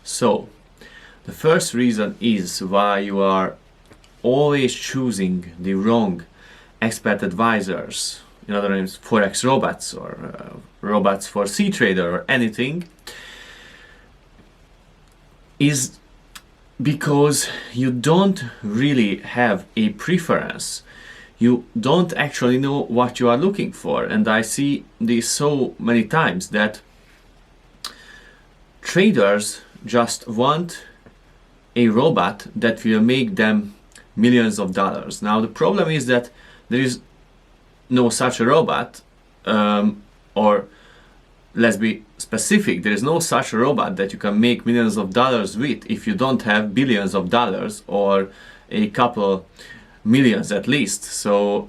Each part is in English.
So, the first reason is why you are always choosing the wrong expert advisors, in other words, forex robots or robots for C-trader or anything, is because you don't really have a preference. You don't actually know what you are looking for. And I see this so many times that traders just want a robot that will make them millions of dollars. Now the problem is that there is no such a robot, or let's be specific, there is no such a robot that you can make millions of dollars with if you don't have billions of dollars or a couple millions at least. So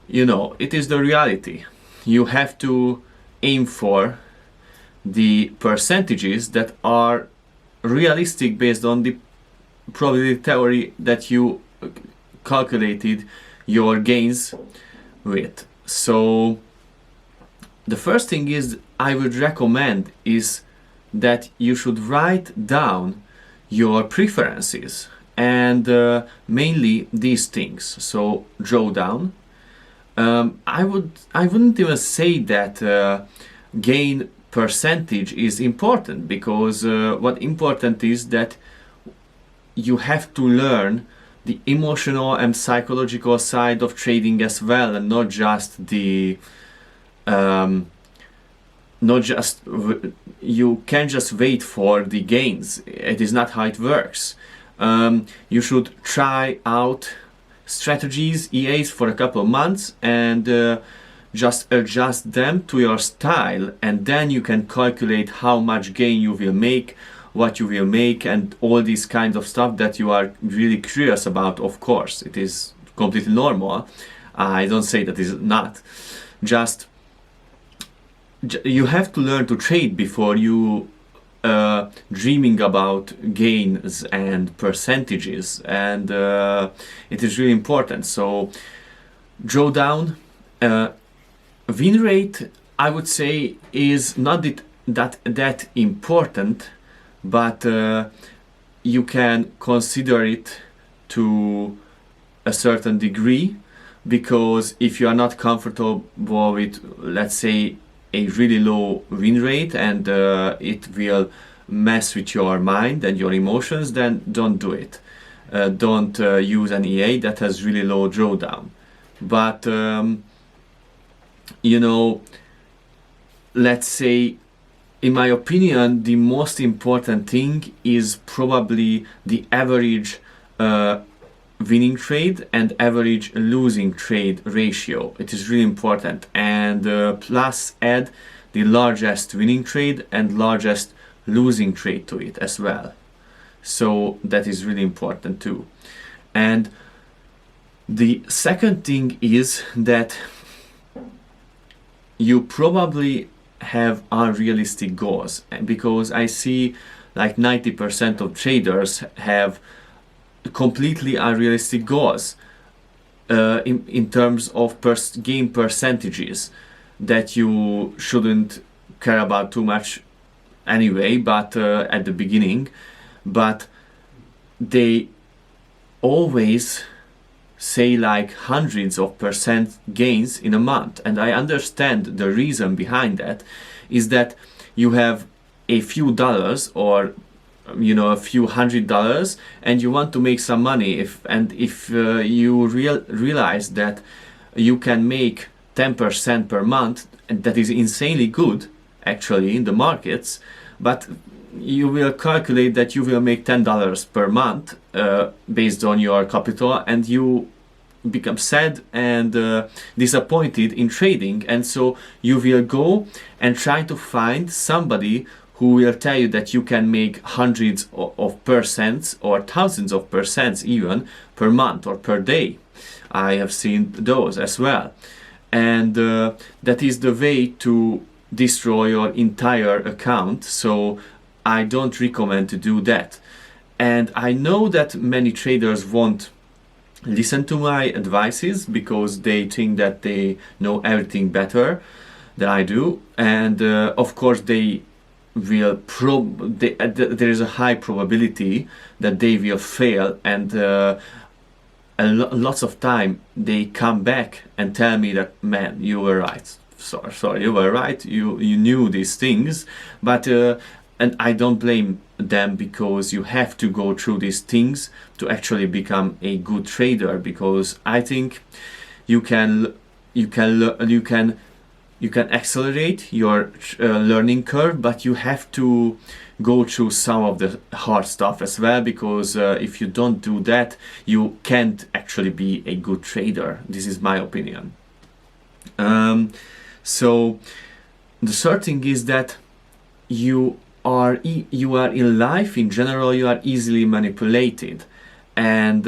it is the reality. You have to aim for the percentages that are realistic based on the probability theory that you calculated your gains with. So the first thing is I would recommend is that you should write down your preferences, and mainly these things. So drawdown. I wouldn't even say that gain percentage is important, because what important is that you have to learn the emotional and psychological side of trading as well, and not just the you can't just wait for the gains. It is not how it works. You should try out strategies, EAs, for a couple of months and just adjust them to your style, and then you can calculate how much gain you will make, what you will make, and all these kinds of stuff that you are really curious about. Of course, it is completely normal. I don't say that is not. Just you have to learn to trade before you dreaming about gains and percentages, and it is really important. So drawdown, win rate, I would say, is not that important, but you can consider it to a certain degree, because if you are not comfortable with, let's say, a really low win rate, and it will mess with your mind and your emotions, then don't do it. Don't use an EA that has really low drawdown. But let's say, in my opinion, the most important thing is probably the average winning trade and average losing trade ratio. It is really important, and plus add the largest winning trade and largest losing trade to it as well. So that is really important too. And the second thing is that you probably have unrealistic goals, because I see like 90% of traders have completely unrealistic goals in terms of gain percentages that you shouldn't care about too much anyway, but at the beginning. But they always say like hundreds of percent gains in a month, and I understand the reason behind that is that you have a few dollars, or a few $100, and you want to make some money. If you realize that you can make 10% per month, and that is insanely good actually in the markets, but you will calculate that you will make $10 per month based on your capital, and you become sad and disappointed in trading, and so you will go and try to find somebody who will tell you that you can make hundreds of percents or thousands of percents even per month or per day. I have seen those as well, and that is the way to destroy your entire account. So I don't recommend to do that. And I know that many traders won't listen to my advices because they think that they know everything better than I do, and of course they there is a high probability that they will fail, and lots of time they come back and tell me that, man, you were right. Sorry, you were right. You knew these things, but and I don't blame them, because you have to go through these things to actually become a good trader. Because I think you can accelerate your learning curve, but you have to go through some of the hard stuff as well, because if you don't do that, you can't actually be a good trader. This is my opinion. So the third thing is that you are in life in general, you are easily manipulated and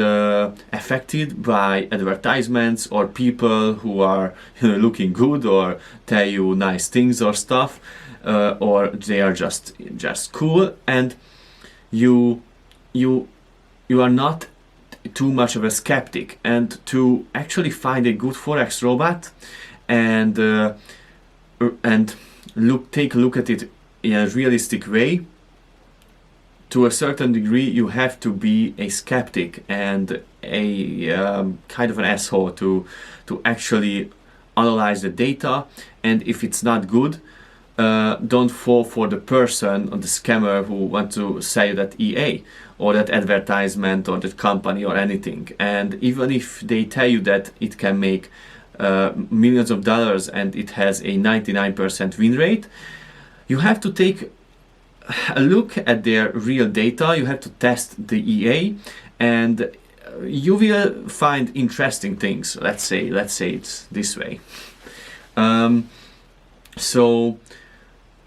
affected by advertisements or people who are looking good or tell you nice things or stuff, or they are just cool, and you are not too much of a skeptic. And to actually find a good forex robot and take a look at it in a realistic way, to a certain degree you have to be a skeptic and a kind of an asshole to actually analyze the data. And if it's not good, don't fall for the person or the scammer who want to sell you that EA or that advertisement or that company or anything. And even if they tell you that it can make millions of dollars and it has a 99% win rate, you have to take a look at their real data. You have to test the EA, and you will find interesting things. Let's say it's this way. So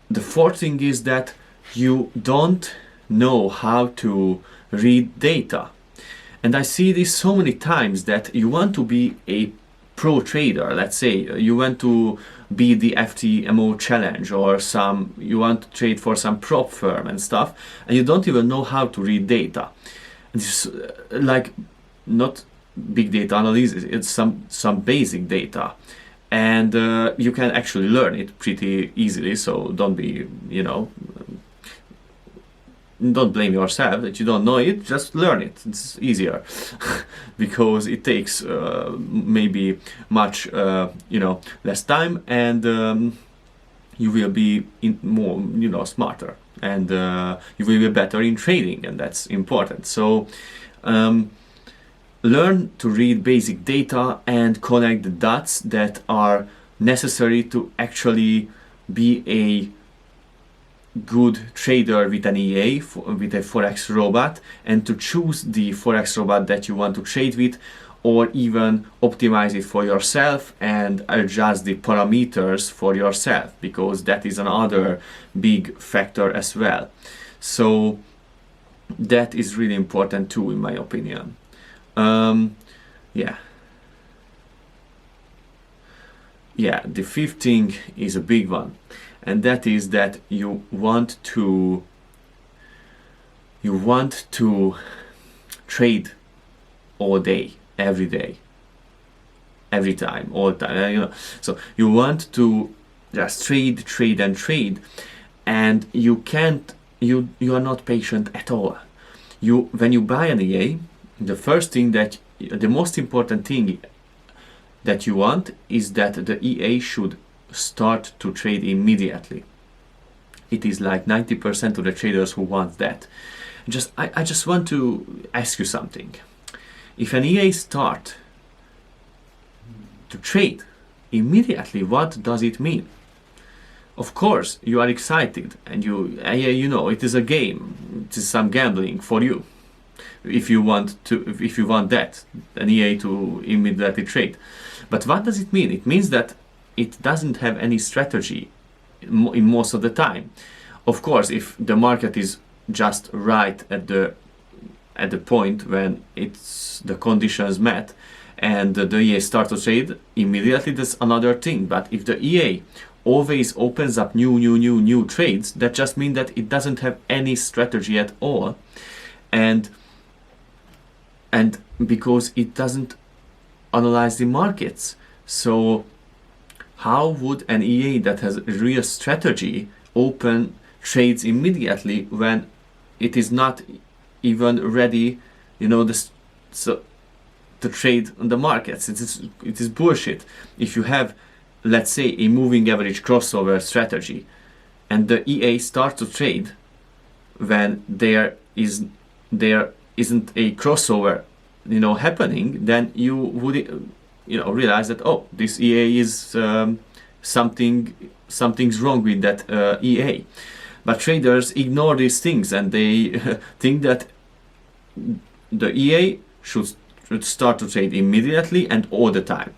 the fourth thing is that you don't know how to read data. And I see this so many times, that you want to be a pro trader. Let's say you want to be the FTMO challenge, or you want to trade for some prop firm and stuff, and you don't even know how to read data. It's like not big data analysis, it's some basic data, and you can actually learn it pretty easily. So don't be, don't blame yourself that you don't know it, just learn it. It's easier because it takes maybe much less time, and you will be more smarter, and you will be better in trading, and that's important. So learn to read basic data and connect the dots that are necessary to actually be a good trader with an EA, with a forex robot, and to choose the forex robot that you want to trade with, or even optimize it for yourself and adjust the parameters for yourself, because that is another big factor as well. So that is really important too, in my opinion. The fifth thing is a big one, and that is that you want to trade all day, every day, every time, all the time. So you want to just trade, and you can't. You are not patient at all. When you buy an EA, the most important thing that you want is that the EA should start to trade immediately. It is like 90% of the traders who want that. I just want to ask you something. If an EA start to trade immediately, what does it mean? Of course, you are excited, and it is a game. It is some gambling for you. If you want that, an EA to immediately trade. But what does it mean? It means that it doesn't have any strategy in most of the time. Of course, if the market is just right at the point when the conditions met and the EA starts to trade immediately, that's another thing. But if the EA always opens up new trades, that just means that it doesn't have any strategy at all, and because it doesn't analyze the markets. So how would an EA that has a real strategy open trades immediately when it is not even ready, so to trade on the markets. It is bullshit. If you have, let's say, a moving average crossover strategy, and the EA starts to trade when there isn't a crossover, happening, then you would, realize that, oh, this EA is something's wrong with that EA. But traders ignore these things, and they think that the EA should start to trade immediately and all the time.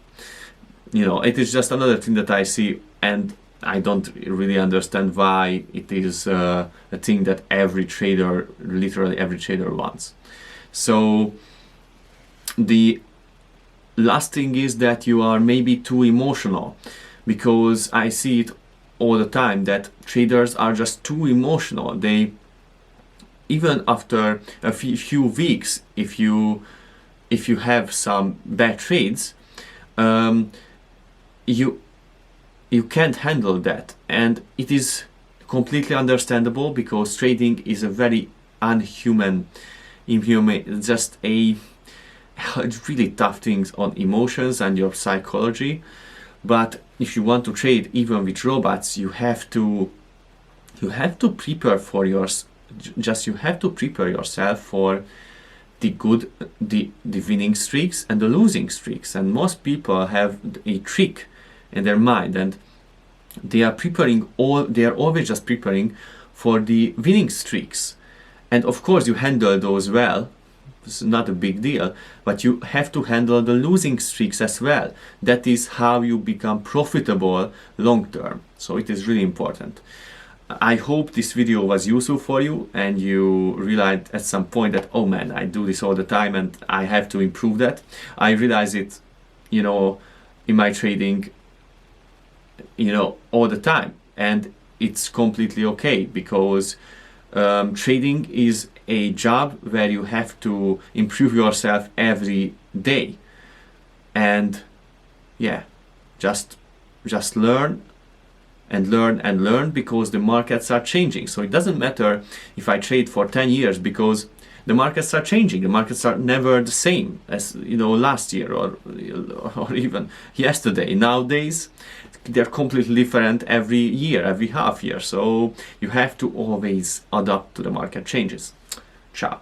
It is just another thing that I see, and I don't really understand why it is a thing that literally every trader wants. So the last thing is that you are maybe too emotional, because I see it all the time that traders are just too emotional. They, even after a few weeks, if you have some bad trades, you can't handle that, and it is completely understandable, because trading is a very inhuman, just a really tough things on emotions and your psychology. But if you want to trade even with robots, you have to prepare for you have to prepare yourself for the winning streaks and the losing streaks. And most people have a trick in their mind, and they are always just preparing for the winning streaks. And of course you handle those well, it's not a big deal, but you have to handle the losing streaks as well. That is how you become profitable long term. So it is really important. I hope this video was useful for you, and you realized at some point that, oh man, I do this all the time and I have to improve that. I realize it, in my trading, all the time, and it's completely okay, because trading is a job where you have to improve yourself every day. And yeah, just learn and learn and learn, because the markets are changing. So it doesn't matter if I trade for 10 years, because the markets are changing. The markets are never the same as last year or even yesterday. Nowadays they're completely different every year, every half year. So you have to always adapt to the market changes. Ciao.